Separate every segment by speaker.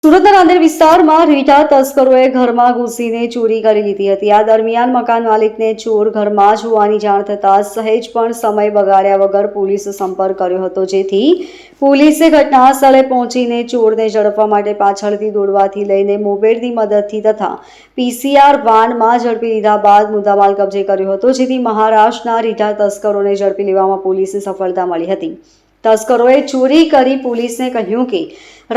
Speaker 1: સુરતના રાંદેર વિસ્તારમાં રીઢા તસ્કરોએ ઘરમાં ઘૂસીને ચોરી કરી લીધી હતી. આ દરમિયાન મકાન માલિકને ચોર ઘરમાં જ હોવાની જાણ થતાં સહેજ પણ સમય બગાડ્યા વગર પોલીસ સંપર્ક કર્યો હતો, જેથી પોલીસે ઘટના સ્થળે પહોંચીને ચોરને ઝડપવા માટે પાછળથી દોડવાથી લઈને મોપેડની મદદથી તથા પીસીઆર વાનમાં ઝડપી લીધા બાદ મુદ્દામાલ કબજે કર્યો હતો, જેથી મહારાષ્ટ્રના રીઢા તસ્કરોને ઝડપી લેવામાં પોલીસને સફળતા મળી હતી. તસ્કરોએ ચોરી કરી પોલીસને કહ્યું કે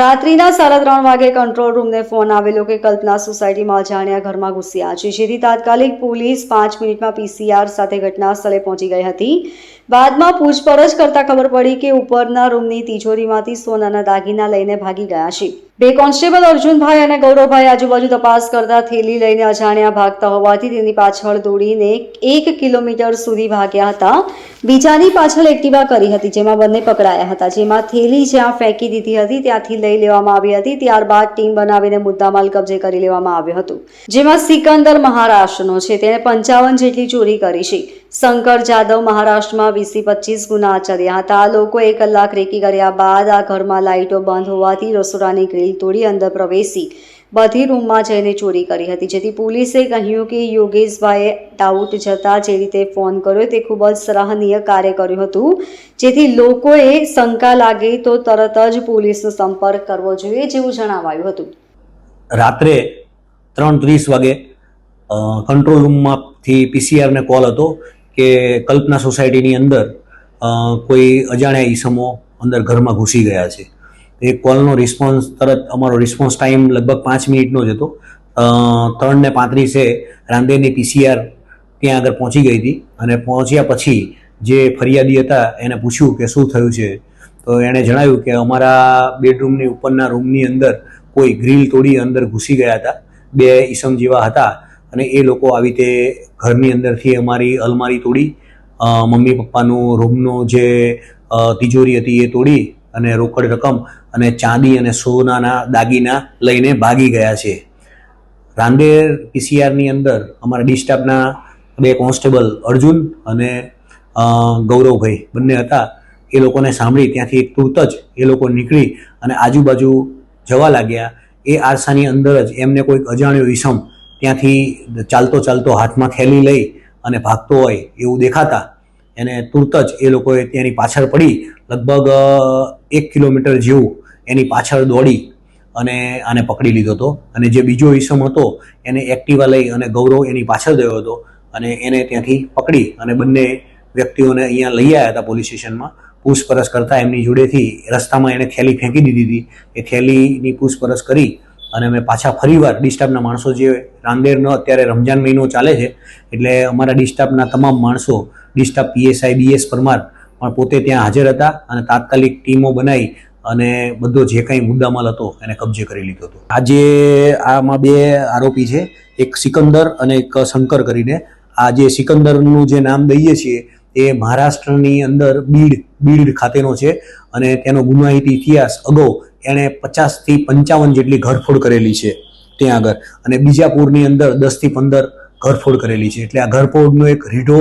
Speaker 1: રાત્રિના 3:30 વાગે કંટ્રોલ રૂમને ફોન આવેલો કે કલ્પના સોસાયટીમાં અજાણ્યા ઘરમાં ઘૂસ્યા છે, જેથી તાત્કાલિક પોલીસ 5 મિનિટમાં પીસીઆર સાથે ઘટના સ્થળે પહોંચી ગઈ હતી. બાદમાં પૂછપરછ કરતા ખબર પડી કે ઉપરના રૂમની તિજોરીમાંથી સોનાના દાગીના લઈને ભાગી ગયા છે. 2 કોન્સ્ટેબલ અર્જુનભાઈ અને ગૌરવભાઈ આજુબાજુ તપાસ કરતા થેલી લઈને અજાણ્યા ભાગતા હોવાથી તેની પાછળ દોડીને 1 કિલોમીટર સુધી ભાગ્યા હતા. બીજાની પાછળ એક્ટિવા કરી હતી, જેમાં બંને પકડાયા હતા, જેમાં થેલી જ્યાં ફેંકી દીધી હતી ત્યાંથી લઈ લેવામાં આવી હતી. ત્યારબાદ ટીમ બનાવીને મુદ્દામાલ કબજે કરી લેવામાં આવ્યો હતો, જેમાં સિકંદર મહારાષ્ટ્રનો છે, તેણે 55 જેટલી ચોરી કરી છે. શંકર જાદવ મહારાષ્ટ્રમાં 20-25 ગુના આચર્યા હતા. આ લોકો 1 કલાક રેકી કર્યા બાદ આ ઘરમાં લાઇટો બંધ હોવાથી રસોડાની ગ્રીલ તોડી અંદર પ્રવેશી બધી રૂમમાં જઈને ચોરી કરી હતી, જેથી પોલીસે કહ્યું કે યોગેશભાઈએ ડાઉટ જતા જે રીતે ફોન કર્યો તે ખૂબ જ સરાહનીય કાર્ય કર્યું હતું, જેથી લોકોએ શંકા લાગે તો તરત જ પોલીસનો સંપર્ક કરવો જોઈએ, જેવું જણાવાયું હતું.
Speaker 2: રાત્રે 3:30 વાગે કંટ્રોલ રૂમમાંથી પીસીઆરને કોલ હતો કે કલ્પના સોસાયટીની અંદર કોઈ અજાણ્યા ઈસમો અંદર ઘરમાં ઘૂસી ગયા છે. એ કોલનો રિસ્પોન્સ તરત અમારો રિસ્પોન્સ ટાઈમ લગભગ 5 મિનિટનો જ હતો. 3:35 રાંદેરની પીસીઆર ત્યાં આગળ પહોંચી ગઈ હતી અને પહોંચ્યા પછી જે ફરિયાદી હતા એને પૂછ્યું કે શું થયું છે, તો એણે જણાવ્યું કે અમારા બેડરૂમની ઉપરના રૂમની અંદર કોઈ ગ્રીલ તોડી અંદર ઘૂસી ગયા હતા. 2 ઈસમ જેવા હતા અને એ લોકો આવી રીતે ઘરની અંદરથી અમારી અલમારી તોડી, મમ્મી પપ્પાનું રૂમનું જે તિજોરી હતી એ તોડી અને રોકડ રકમ અને ચાંદી અને સોનાના દાગીના લઈને ભાગી ગયા છે. રાંદેર પીસીઆરની અંદર અમારા ડી સ્ટાફના 2 કોન્સ્ટેબલ અર્જુન અને ગૌરવભાઈ બંને હતા. એ લોકોને સાંભળી ત્યાંથી તુરત જ એ લોકો નીકળી અને આજુબાજુ જવા લાગ્યા. એ આરસાની અંદર જ એમને કોઈક અજાણ્યો ઈસમ ત્યાંથી ચાલતો હાથમાં થેલી લઈ અને ભાગતો હોય એવું દેખાતા એને તુરત જ એ લોકોએ ત્યાંની પાછળ પડી લગભગ 1 કિલોમીટર જેવું એની પાછળ દોડી અને આને પકડી લીધો હતો. અને જે બીજો ઈસમ હતો એને એક્ટિવા લઈ અને ગૌરવ એની પાછળ ગયો હતો અને એને ત્યાંથી પકડી અને બંને વ્યક્તિઓને અહીંયા લઈ આવ્યા હતા પોલીસ સ્ટેશનમાં. પૂછપરછ કરતાં એમની જોડેથી રસ્તામાં એને થેલી ફેંકી દીધી હતી. એ થેલીની પૂછપરછ કરી અને અમે પાછા ફરીવાર ડી સ્ટાફના માણસો, જે રાંદેરનો અત્યારે રમજાન મહિનો ચાલે છે એટલે અમારા ડી સ્ટાફના તમામ માણસો, D staff PSI BS Parmar પણ પોતે ત્યાં હાજર હતા અને તાત્કાલિક ટીમો બનાવી અને બધો જે કંઈ મુદ્દામાલ હતો એને કબજે કરી લીધો હતો. આજે આમાં 2 આરોપી છે, એક સિકંદર અને એક શંકર કરીને. આ જે સિકંદરનું જે નામ દઈએ છીએ એ મહારાષ્ટ્રની અંદર બીડ ખાતેનો છે અને તેનો ગુનાહિત ઇતિહાસ અગાઉ એણે 50 થી 55 જેટલી ઘરફોડ કરેલી છે ત્યાં આગળ, અને બીજાપુરની અંદર 10 થી 15 ઘરફોડ કરેલી છે. એટલે આ ઘરફોડનો એક રીઢો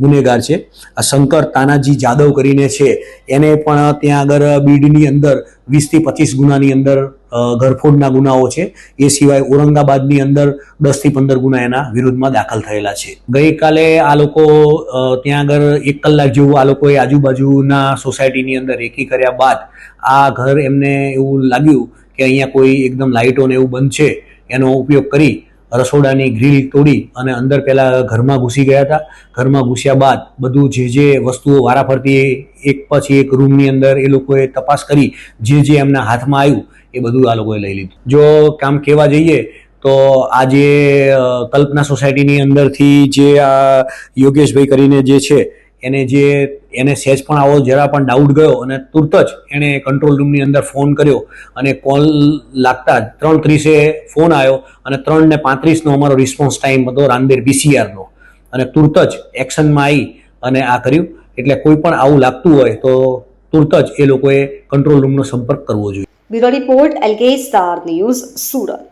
Speaker 2: ગુનેગાર છે. આ શંકર તાનાજી જાદવ કરીને છે, એને પણ ત્યાં આગળ બીડની અંદર 20 થી 25 ગુનાની અંદર ઘરફોડના ગુનાઓ છે. એ સિવાય ઔરંગાબાદની અંદર 10 થી 15 ગુના એના વિરુદ્ધમાં દાખલ થયેલા છે. ગઈકાલે આ લોકો ત્યાં આગળ 1 કલાક જેવું આ લોકોએ આજુબાજુના સોસાયટીની અંદર રેકી કર્યા બાદ આ ઘર એમને એવું લાગ્યું કે અહીંયા કોઈ એકદમ લાઇટો ને એવું બંધ છે, એનો ઉપયોગ કરી રસોડાની ગ્રીલ તોડી અને અંદર પહેલાં ઘરમાં ઘૂસી ગયા હતા. ઘરમાં ઘૂસ્યા બાદ બધું જે વસ્તુઓ વારાફરતી એક પછી એક રૂમની અંદર એ લોકોએ તપાસ કરી, જે એમના હાથમાં આવ્યું એ બધું આ લોકોએ લઈ લીધું. જો કામ કહેવા જઈએ તો આ જે કલ્પના સોસાયટીની અંદરથી જે આ યોગેશભાઈ કરીને જે છે એને સહેજ પણ આવો જરા પણ ડાઉટ ગયો અને તુરત જ એણે કંટ્રોલ રૂમની અંદર ફોન કર્યો અને કોલ લાગતા જ 3:30 ફોન આવ્યો અને 3:35નો અમારો રિસ્પોન્સ ટાઈમ હતો રાંદેર પીસીઆરનો, અને તુરત જ એક્શનમાં આવી અને આ કર્યું. એટલે કોઈ પણ આવું લાગતું હોય તો તુરત જ એ લોકોએ કંટ્રોલ રૂમનો સંપર્ક કરવો જોઈએ.
Speaker 1: Bureau report LK star news, Surat.